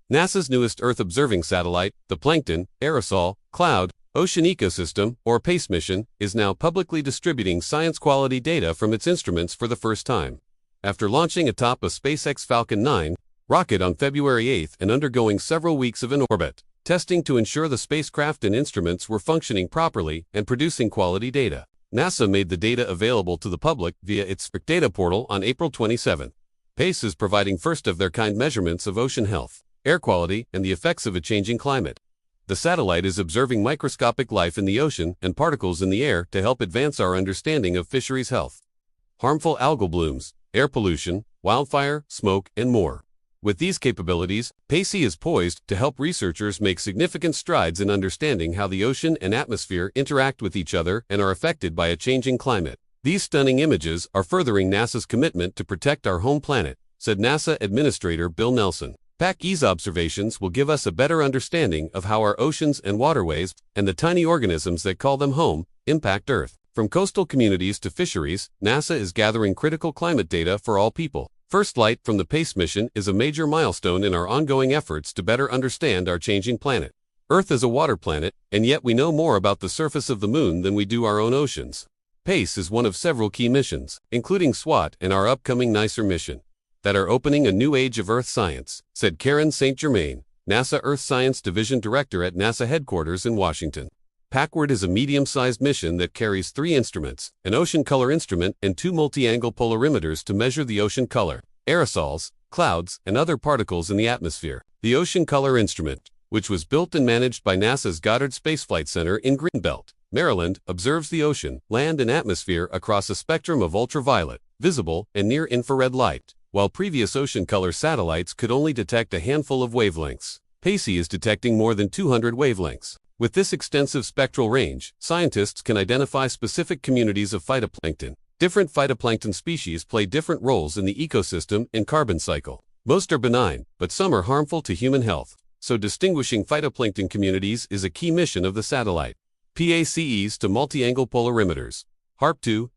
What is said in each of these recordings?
NASA's newest Earth-observing satellite, the Plankton, Aerosol, Cloud, Ocean Ecosystem, or PACE mission, is now publicly distributing science-quality data from its instruments for the first time. After launching atop a SpaceX Falcon 9 rocket on February 8 and undergoing several weeks of in-orbit testing to ensure the spacecraft and instruments were functioning properly and producing quality data, NASA made the data available to the public via its data portal on April 27. PACE is providing first-of-their-kind measurements of ocean health, air quality, and the effects of a changing climate. The satellite is observing microscopic life in the ocean and particles in the air to help advance our understanding of fisheries health. Harmful algal blooms, air pollution, wildfire, smoke, and more. With these capabilities, PACE is poised to help researchers make significant strides in understanding how the ocean and atmosphere interact with each other and are affected by a changing climate. These stunning images are furthering NASA's commitment to protect our home planet, said NASA Administrator Bill Nelson. PACE's observations will give us a better understanding of how our oceans and waterways, and the tiny organisms that call them home, impact Earth. From coastal communities to fisheries, NASA is gathering critical climate data for all people. First light from the PACE mission is a major milestone in our ongoing efforts to better understand our changing planet. Earth is a water planet, and yet we know more about the surface of the moon than we do our own oceans. PACE is one of several key missions, including SWAT and our upcoming NICER mission, that are opening a new age of Earth science, said Karen St. Germain, NASA Earth Science Division Director at NASA headquarters in Washington. PACWARD is a medium-sized mission that carries 3 instruments, an ocean color instrument and 2 multi-angle polarimeters to measure the ocean color, aerosols, clouds, and other particles in the atmosphere. The Ocean Color Instrument, which was built and managed by NASA's Goddard Space Flight Center in Greenbelt, Maryland, observes the ocean, land, and atmosphere across a spectrum of ultraviolet, visible, and near-infrared light. While previous ocean color satellites could only detect a handful of wavelengths, PACE is detecting more than 200 wavelengths. With this extensive spectral range, scientists can identify specific communities of phytoplankton. Different phytoplankton species play different roles in the ecosystem and carbon cycle. Most are benign, but some are harmful to human health, so distinguishing phytoplankton communities is a key mission of the satellite. PACEs to multi-angle polarimeters, HARP2,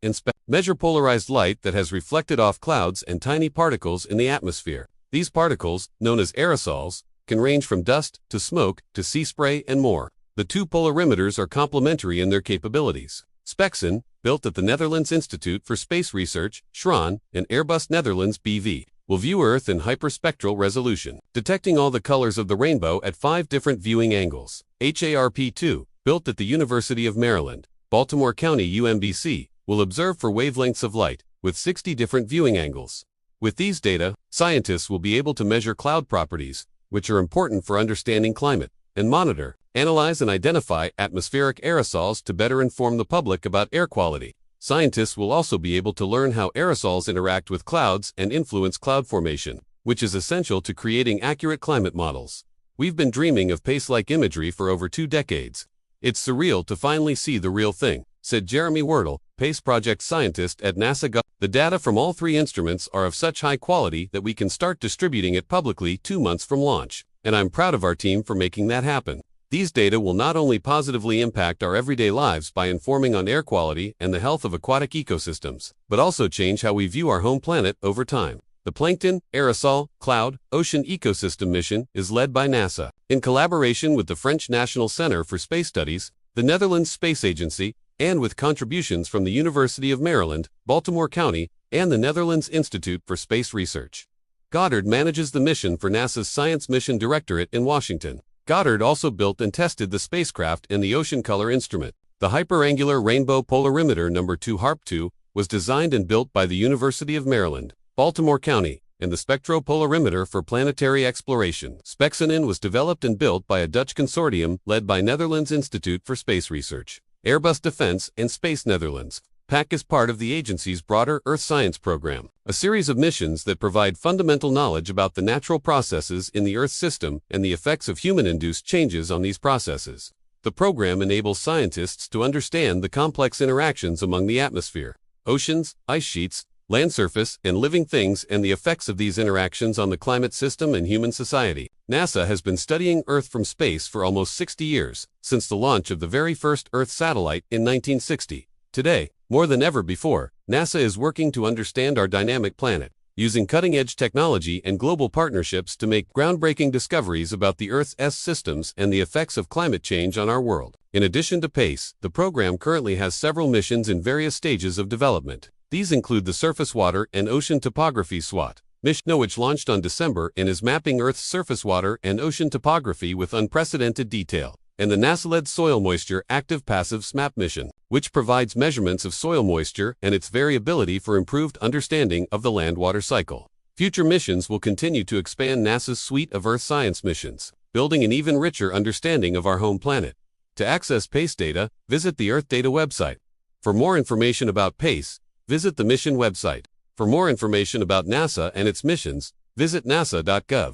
measure polarized light that has reflected off clouds and tiny particles in the atmosphere. These particles, known as aerosols, can range from dust to smoke to sea spray and more. The 2 polarimeters are complementary in their capabilities. SPEXIN, built at the Netherlands Institute for Space Research, Schran, and Airbus Netherlands BV, will view Earth in hyperspectral resolution, detecting all the colors of the rainbow at 5 different viewing angles. HARP2, built at the University of Maryland, Baltimore County UMBC, will observe for wavelengths of light, with 60 different viewing angles. With these data, scientists will be able to measure cloud properties, which are important for understanding climate, and monitor, analyze, and identify atmospheric aerosols to better inform the public about air quality. Scientists will also be able to learn how aerosols interact with clouds and influence cloud formation, which is essential to creating accurate climate models. We've been dreaming of PACE-like imagery for over 2 decades. It's surreal to finally see the real thing, said Jeremy Wordle, PACE project scientist at NASA. The data from all 3 instruments are of such high quality that we can start distributing it publicly 2 months from launch, and I'm proud of our team for making that happen. These data will not only positively impact our everyday lives by informing on air quality and the health of aquatic ecosystems, but also change how we view our home planet over time. The Plankton, Aerosol, Cloud, Ocean Ecosystem mission is led by NASA, in collaboration with the French National Center for Space Studies, the Netherlands Space Agency, and with contributions from the University of Maryland, Baltimore County, and the Netherlands Institute for Space Research. Goddard manages the mission for NASA's Science Mission Directorate in Washington. Goddard also built and tested the spacecraft and the Ocean Color Instrument. The Hyperangular Rainbow Polarimeter No. 2 HARP2 was designed and built by the University of Maryland, Baltimore County, and the Spectropolarimeter for Planetary Exploration. SPEXIN was developed and built by a Dutch consortium led by Netherlands Institute for Space Research, Airbus Defence, and Space Netherlands. PAC is part of the agency's broader Earth Science program, a series of missions that provide fundamental knowledge about the natural processes in the Earth system and the effects of human-induced changes on these processes. The program enables scientists to understand the complex interactions among the atmosphere, oceans, ice sheets, land surface, and living things, and the effects of these interactions on the climate system and human society. NASA has been studying Earth from space for almost 60 years, since the launch of the very first Earth satellite in 1960. Today, more than ever before, NASA is working to understand our dynamic planet, using cutting-edge technology and global partnerships to make groundbreaking discoveries about the Earth's systems and the effects of climate change on our world. In addition to PACE, the program currently has several missions in various stages of development. These include the Surface Water and Ocean Topography SWOT mission, which launched on December and is mapping Earth's surface water and ocean topography with unprecedented detail, and the NASA-led Soil Moisture Active-Passive SMAP mission, which provides measurements of soil moisture and its variability for improved understanding of the land-water cycle. Future missions will continue to expand NASA's suite of Earth science missions, building an even richer understanding of our home planet. To access PACE data, visit the Earth Data website. For more information about PACE, visit the mission website. For more information about NASA and its missions, visit nasa.gov.